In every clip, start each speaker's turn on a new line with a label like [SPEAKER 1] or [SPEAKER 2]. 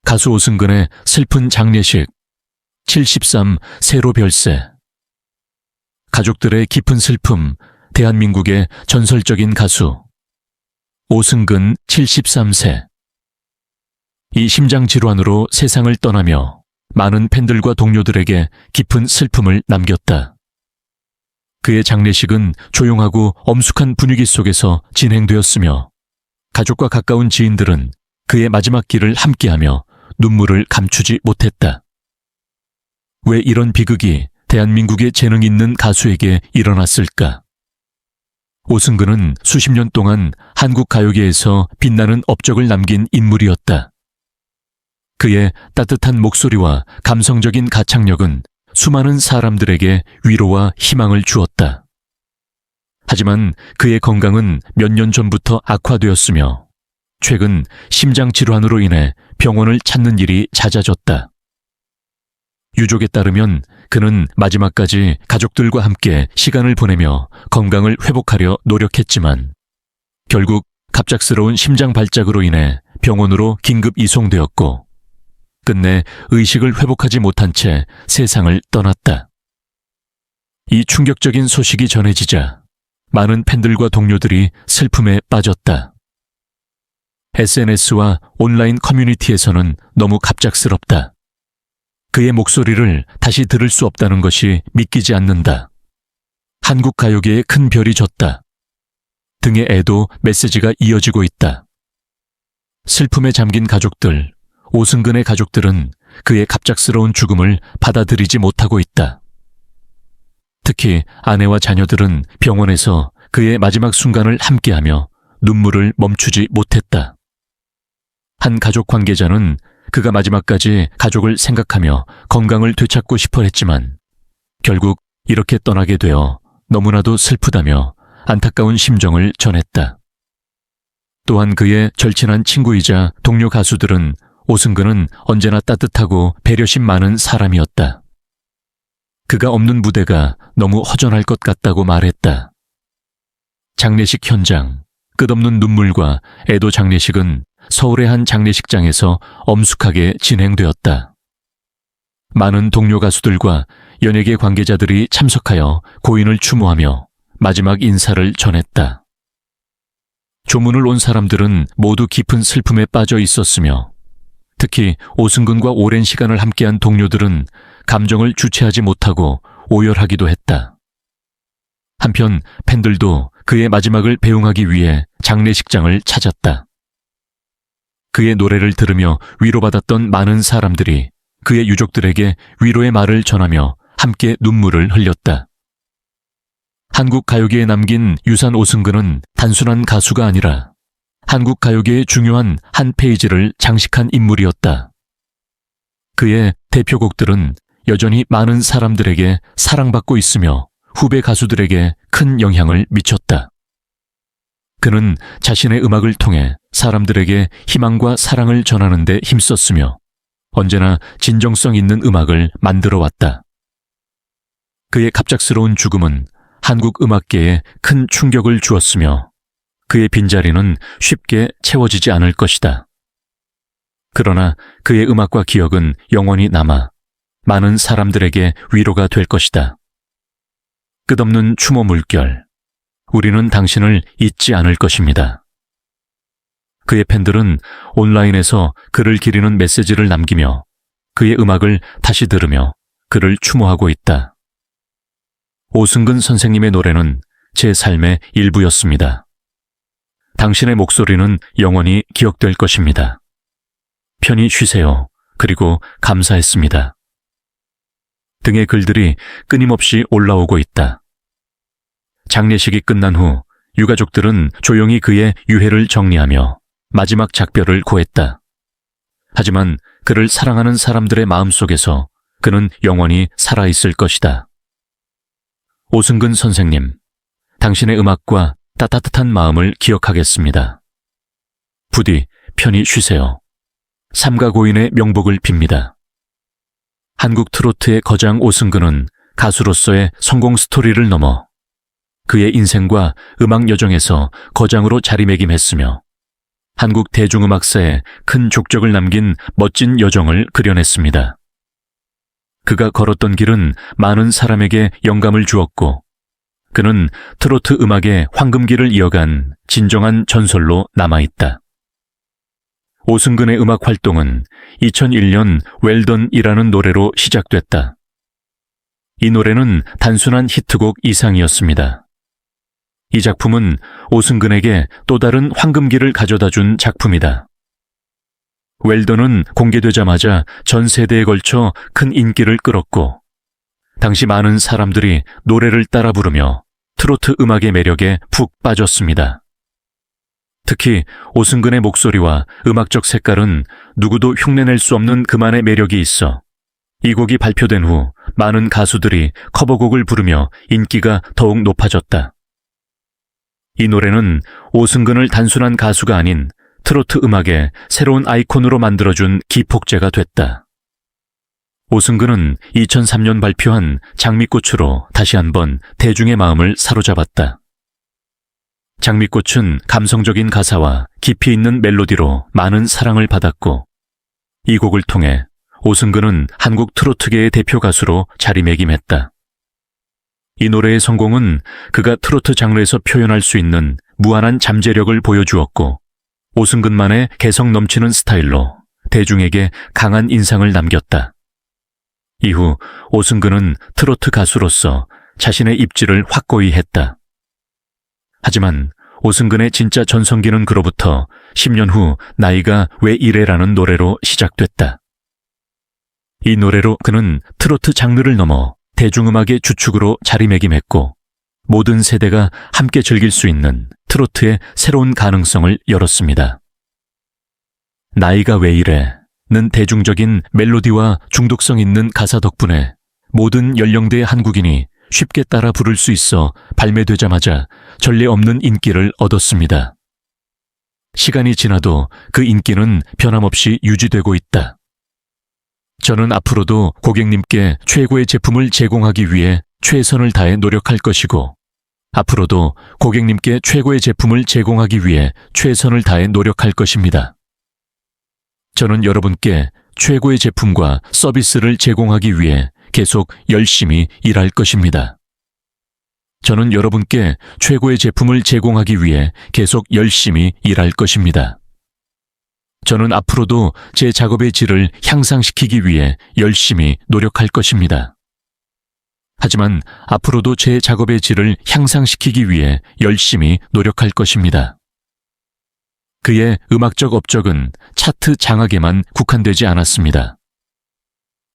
[SPEAKER 1] 가수 오승근의 슬픈 장례식 73 세로 별세. 가족들의 깊은 슬픔, 대한민국의 전설적인 가수 오승근 73세. 이 심장질환으로 세상을 떠나며 많은 팬들과 동료들에게 깊은 슬픔을 남겼다. 그의 장례식은 조용하고 엄숙한 분위기 속에서 진행되었으며 가족과 가까운 지인들은 그의 마지막 길을 함께하며 눈물을 감추지 못했다. 왜 이런 비극이 대한민국의 재능 있는 가수에게 일어났을까? 오승근은 수십 년 동안 한국 가요계에서 빛나는 업적을 남긴 인물이었다. 그의 따뜻한 목소리와 감성적인 가창력은 수많은 사람들에게 위로와 희망을 주었다. 하지만 그의 건강은 몇 년 전부터 악화되었으며 최근 심장질환으로 인해 병원을 찾는 일이 잦아졌다. 유족에 따르면 그는 마지막까지 가족들과 함께 시간을 보내며 건강을 회복하려 노력했지만 결국 갑작스러운 심장 발작으로 인해 병원으로 긴급 이송되었고 끝내 의식을 회복하지 못한 채 세상을 떠났다. 이 충격적인 소식이 전해지자 많은 팬들과 동료들이 슬픔에 빠졌다. SNS와 온라인 커뮤니티에서는 너무 갑작스럽다. 그의 목소리를 다시 들을 수 없다는 것이 믿기지 않는다. 한국 가요계에 큰 별이 졌다. 등의 애도 메시지가 이어지고 있다. 슬픔에 잠긴 가족들, 오승근의 가족들은 그의 갑작스러운 죽음을 받아들이지 못하고 있다. 특히 아내와 자녀들은 병원에서 그의 마지막 순간을 함께하며 눈물을 멈추지 못했다. 한 가족 관계자는 그가 마지막까지 가족을 생각하며 건강을 되찾고 싶어 했지만 결국 이렇게 떠나게 되어 너무나도 슬프다며 안타까운 심정을 전했다. 또한 그의 절친한 친구이자 동료 가수들은 오승근은 언제나 따뜻하고 배려심 많은 사람이었다. 그가 없는 무대가 너무 허전할 것 같다고 말했다. 장례식 현장, 끝없는 눈물과 애도 장례식은 서울의 한 장례식장에서 엄숙하게 진행되었다. 많은 동료 가수들과 연예계 관계자들이 참석하여 고인을 추모하며 마지막 인사를 전했다. 조문을 온 사람들은 모두 깊은 슬픔에 빠져 있었으며 특히 오승근과 오랜 시간을 함께한 동료들은 감정을 주체하지 못하고 오열하기도 했다. 한편 팬들도 그의 마지막을 배웅하기 위해 장례식장을 찾았다. 그의 노래를 들으며 위로받았던 많은 사람들이 그의 유족들에게 위로의 말을 전하며 함께 눈물을 흘렸다. 한국 가요계에 남긴 유산 오승근은 단순한 가수가 아니라 한국 가요계의 중요한 한 페이지를 장식한 인물이었다. 그의 대표곡들은 여전히 많은 사람들에게 사랑받고 있으며 후배 가수들에게 큰 영향을 미쳤다. 그는 자신의 음악을 통해 사람들에게 희망과 사랑을 전하는 데 힘썼으며 언제나 진정성 있는 음악을 만들어 왔다. 그의 갑작스러운 죽음은 한국 음악계에 큰 충격을 주었으며 그의 빈자리는 쉽게 채워지지 않을 것이다. 그러나 그의 음악과 기억은 영원히 남아 많은 사람들에게 위로가 될 것이다. 끝없는 추모 물결, 우리는 당신을 잊지 않을 것입니다. 그의 팬들은 온라인에서 그를 기리는 메시지를 남기며 그의 음악을 다시 들으며 그를 추모하고 있다. 오승근 선생님의 노래는 제 삶의 일부였습니다. 당신의 목소리는 영원히 기억될 것입니다. 편히 쉬세요. 그리고 감사했습니다. 등의 글들이 끊임없이 올라오고 있다. 장례식이 끝난 후 유가족들은 조용히 그의 유해를 정리하며 마지막 작별을 고했다. 하지만 그를 사랑하는 사람들의 마음속에서 그는 영원히 살아있을 것이다. 오승근 선생님, 당신의 음악과 따뜻한 마음을 기억하겠습니다. 부디 편히 쉬세요. 삼가 고인의 명복을 빕니다. 한국 트로트의 거장 오승근은 가수로서의 성공 스토리를 넘어 그의 인생과 음악 여정에서 거장으로 자리매김했으며 한국 대중음악사에 큰 족적을 남긴 멋진 여정을 그려냈습니다. 그가 걸었던 길은 많은 사람에게 영감을 주었고, 그는 트로트 음악의 황금기를 이어간 진정한 전설로 남아있다. 오승근의 음악 활동은 2001년 웰던이라는 노래로 시작됐다. 이 노래는 단순한 히트곡 이상이었습니다. 이 작품은 오승근에게 또 다른 황금기를 가져다 준 작품이다. 웰던은 공개되자마자 전 세대에 걸쳐 큰 인기를 끌었고, 당시 많은 사람들이 노래를 따라 부르며 트로트 음악의 매력에 푹 빠졌습니다. 특히 오승근의 목소리와 음악적 색깔은 누구도 흉내낼 수 없는 그만의 매력이 있어 이 곡이 발표된 후 많은 가수들이 커버곡을 부르며 인기가 더욱 높아졌다. 이 노래는 오승근을 단순한 가수가 아닌 트로트 음악의 새로운 아이콘으로 만들어준 기폭제가 됐다. 오승근은 2003년 발표한 장미꽃으로 다시 한번 대중의 마음을 사로잡았다. 장미꽃은 감성적인 가사와 깊이 있는 멜로디로 많은 사랑을 받았고, 이 곡을 통해 오승근은 한국 트로트계의 대표 가수로 자리매김했다. 이 노래의 성공은 그가 트로트 장르에서 표현할 수 있는 무한한 잠재력을 보여주었고, 오승근만의 개성 넘치는 스타일로 대중에게 강한 인상을 남겼다. 이후 오승근은 트로트 가수로서 자신의 입지를 확고히 했다. 하지만 오승근의 진짜 전성기는 그로부터 10년 후 나이가 왜 이래라는 노래로 시작됐다. 이 노래로 그는 트로트 장르를 넘어 대중음악의 주축으로 자리매김했고, 모든 세대가 함께 즐길 수 있는 트로트의 새로운 가능성을 열었습니다. 나이가 왜 이래는 대중적인 멜로디와 중독성 있는 가사 덕분에 모든 연령대의 한국인이 쉽게 따라 부를 수 있어 발매되자마자 전례 없는 인기를 얻었습니다. 시간이 지나도 그 인기는 변함없이 유지되고 있다. 저는 앞으로도 고객님께 최고의 제품을 제공하기 위해 최선을 다해 노력할 것이고, 앞으로도 고객님께 최고의 제품을 제공하기 위해 최선을 다해 노력할 것입니다. 저는 여러분께 최고의 제품과 서비스를 제공하기 위해 계속 열심히 일할 것입니다. 저는 여러분께 최고의 제품을 제공하기 위해 계속 열심히 일할 것입니다. 저는 앞으로도 제 작업의 질을 향상시키기 위해 열심히 노력할 것입니다. 하지만 앞으로도 제 작업의 질을 향상시키기 위해 열심히 노력할 것입니다. 그의 음악적 업적은 차트 장악에만 국한되지 않았습니다.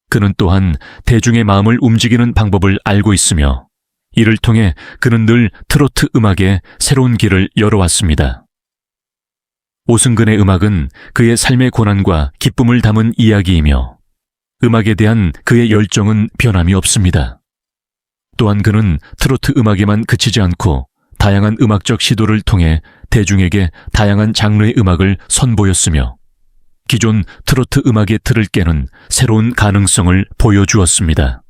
[SPEAKER 1] 그는 또한 대중의 마음을 움직이는 방법을 알고 있으며, 이를 통해 그는 늘 트로트 음악에 새로운 길을 열어왔습니다. 오승근의 음악은 그의 삶의 고난과 기쁨을 담은 이야기이며, 음악에 대한 그의 열정은 변함이 없습니다. 또한 그는 트로트 음악에만 그치지 않고 다양한 음악적 시도를 통해 대중에게 다양한 장르의 음악을 선보였으며, 기존 트로트 음악의 틀을 깨는 새로운 가능성을 보여주었습니다.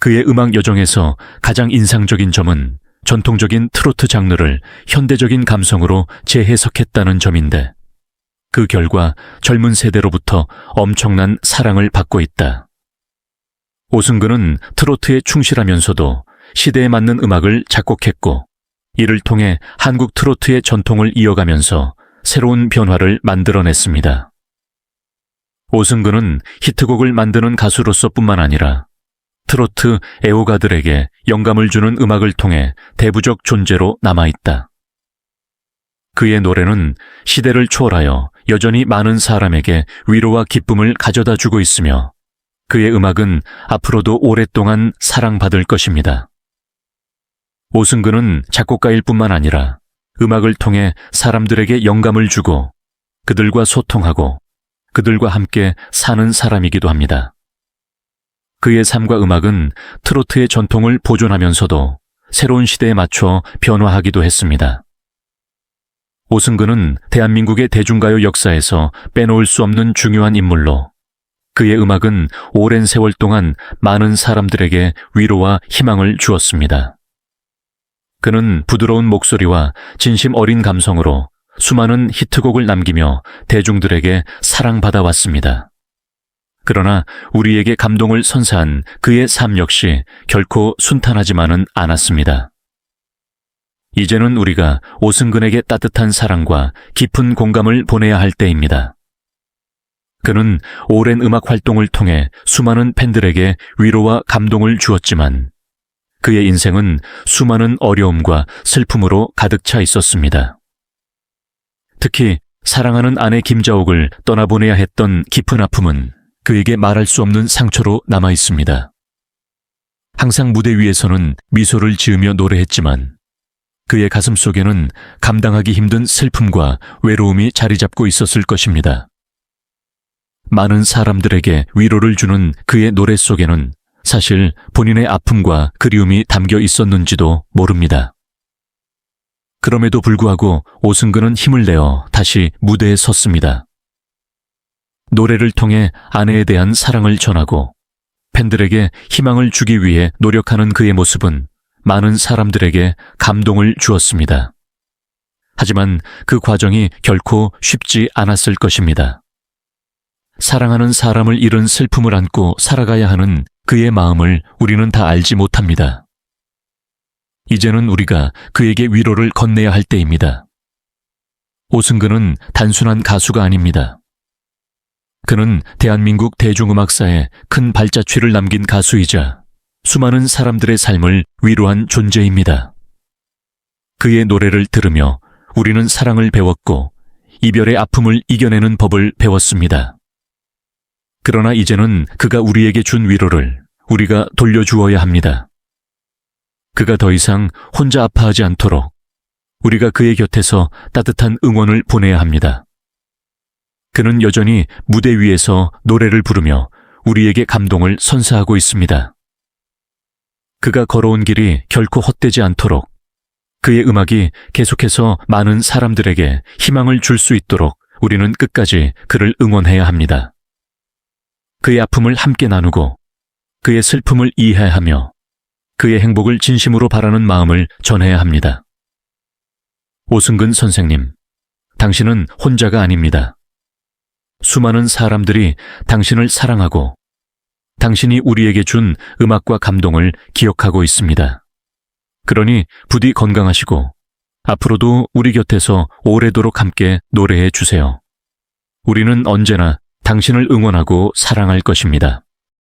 [SPEAKER 1] 그의 음악 여정에서 가장 인상적인 점은 전통적인 트로트 장르를 현대적인 감성으로 재해석했다는 점인데, 그 결과 젊은 세대로부터 엄청난 사랑을 받고 있다. 오승근은 트로트에 충실하면서도 시대에 맞는 음악을 작곡했고, 이를 통해 한국 트로트의 전통을 이어가면서 새로운 변화를 만들어냈습니다. 오승근은 히트곡을 만드는 가수로서 뿐만 아니라 트로트 애호가들에게 영감을 주는 음악을 통해 대부적 존재로 남아있다. 그의 노래는 시대를 초월하여 여전히 많은 사람에게 위로와 기쁨을 가져다 주고 있으며, 그의 음악은 앞으로도 오랫동안 사랑받을 것입니다. 오승근은 작곡가일 뿐만 아니라 음악을 통해 사람들에게 영감을 주고 그들과 소통하고 그들과 함께 사는 사람이기도 합니다. 그의 삶과 음악은 트로트의 전통을 보존하면서도 새로운 시대에 맞춰 변화하기도 했습니다. 오승근은 대한민국의 대중가요 역사에서 빼놓을 수 없는 중요한 인물로, 그의 음악은 오랜 세월 동안 많은 사람들에게 위로와 희망을 주었습니다. 그는 부드러운 목소리와 진심 어린 감성으로 수많은 히트곡을 남기며 대중들에게 사랑받아 왔습니다. 그러나 우리에게 감동을 선사한 그의 삶 역시 결코 순탄하지만은 않았습니다. 이제는 우리가 오승근에게 따뜻한 사랑과 깊은 공감을 보내야 할 때입니다. 그는 오랜 음악 활동을 통해 수많은 팬들에게 위로와 감동을 주었지만 그의 인생은 수많은 어려움과 슬픔으로 가득 차 있었습니다. 특히 사랑하는 아내 김자옥을 떠나보내야 했던 깊은 아픔은 그에게 말할 수 없는 상처로 남아 있습니다. 항상 무대 위에서는 미소를 지으며 노래했지만 그의 가슴 속에는 감당하기 힘든 슬픔과 외로움이 자리 잡고 있었을 것입니다. 많은 사람들에게 위로를 주는 그의 노래 속에는 사실 본인의 아픔과 그리움이 담겨 있었는지도 모릅니다. 그럼에도 불구하고 오승근은 힘을 내어 다시 무대에 섰습니다. 노래를 통해 아내에 대한 사랑을 전하고 팬들에게 희망을 주기 위해 노력하는 그의 모습은 많은 사람들에게 감동을 주었습니다. 하지만 그 과정이 결코 쉽지 않았을 것입니다. 사랑하는 사람을 잃은 슬픔을 안고 살아가야 하는 그의 마음을 우리는 다 알지 못합니다. 이제는 우리가 그에게 위로를 건네야 할 때입니다. 오승근은 단순한 가수가 아닙니다. 그는 대한민국 대중음악사에 큰 발자취를 남긴 가수이자 수많은 사람들의 삶을 위로한 존재입니다. 그의 노래를 들으며 우리는 사랑을 배웠고 이별의 아픔을 이겨내는 법을 배웠습니다. 그러나 이제는 그가 우리에게 준 위로를 우리가 돌려주어야 합니다. 그가 더 이상 혼자 아파하지 않도록 우리가 그의 곁에서 따뜻한 응원을 보내야 합니다. 그는 여전히 무대 위에서 노래를 부르며 우리에게 감동을 선사하고 있습니다. 그가 걸어온 길이 결코 헛되지 않도록 그의 음악이 계속해서 많은 사람들에게 희망을 줄 수 있도록 우리는 끝까지 그를 응원해야 합니다. 그의 아픔을 함께 나누고 그의 슬픔을 이해하며 그의 행복을 진심으로 바라는 마음을 전해야 합니다. 오승근 선생님, 당신은 혼자가 아닙니다. 수많은 사람들이 당신을 사랑하고 당신이 우리에게 준 음악과 감동을 기억하고 있습니다. 그러니 부디 건강하시고 앞으로도 우리 곁에서 오래도록 함께 노래해 주세요. 우리는 언제나 당신을 응원하고 사랑할 것입니다.